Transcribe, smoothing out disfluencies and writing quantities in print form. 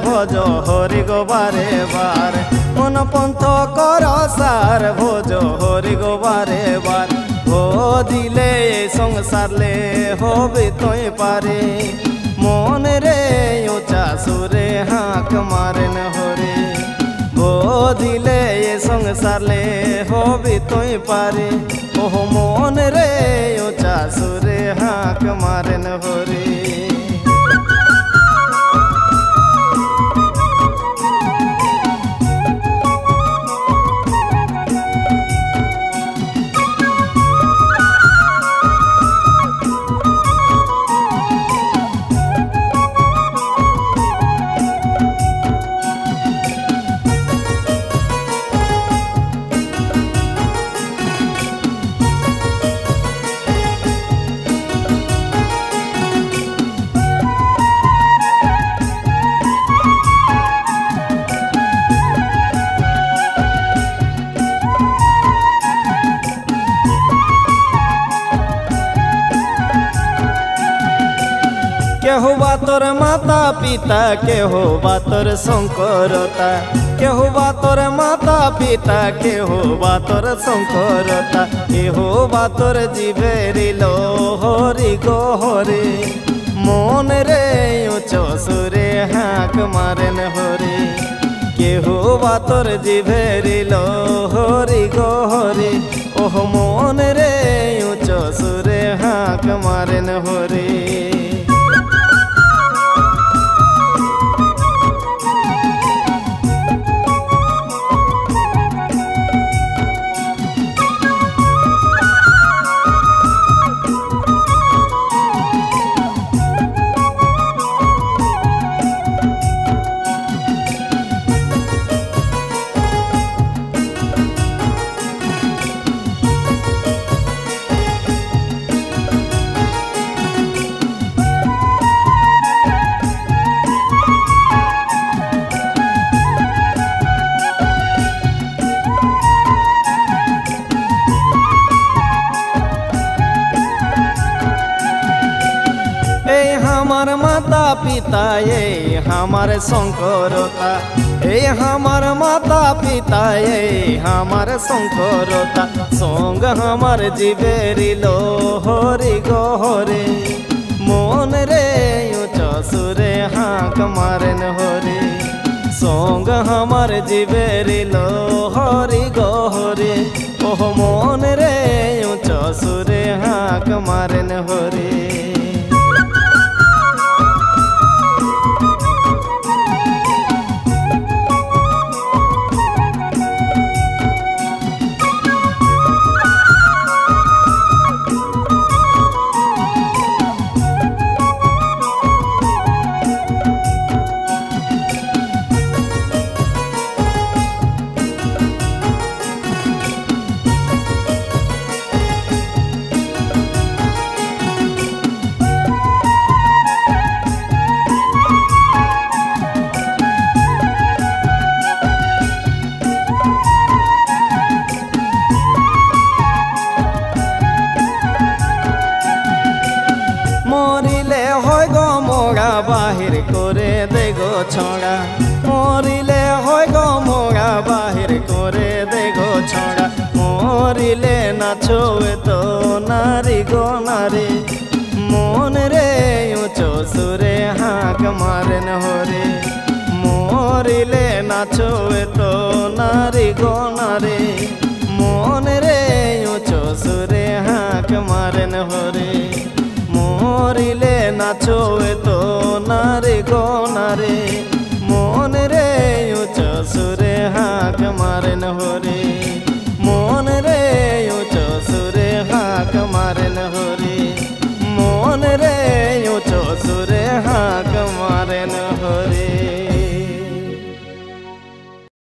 ভোজ হরি গো বারে বার। মন পন্থ কর সার ভোজ হরি গো বারে বার। দিলে সংসারলে হবে তোই পারে। মন রে উঁচা সুরে হাঁক মারেন হরে। দিলে সংসারলে হবে তোই পারে। ওহ মন রে উঁচা সুরে হাঁক মারেন হরে। केहू बा तोर माता पिता केहू बा तोर शंकरता। केहू बा तोर माता पिता केहू बा तोर शंकरता। केहू बा तोर जीवेरी लो हरि गो हरे। मन रे उच्च सुरे हाक मारेन हरे। केहू बा तोर जीवेरी लो हरि गो हरे। ओह मन रे उच्च सुरे हाक मारेन हरे। हमार माता पिता ये हमार शंकरता। ए हमार माता पिता ये हमार शंकरता। संग हमार जीवेरी लो हरि गो हरे। मन रे उच्च सुरे हाक मारेन हरे। संग हमार जीवेरी लो हरि गो हरे। ओह मन रे उच्च सुरे हाक मारेन हरे। মরিলে হয় গো মোরা বাহির করে দে গো ছড়া। মরিলে হয় গো মোরা বাহির করে দে গো ছড়া। মরিলে নাচোয়ে তো নারী গো নারী। মন রে উচ্চ সুরে হাঁক মারেন হরে। মরিলে নাচোয়ে তো নারী গো নারী। মন রে উচ্চ সুরে হাঁক মারেন হরে। মরিলে নাচোয়ে তো নারী গো নারী।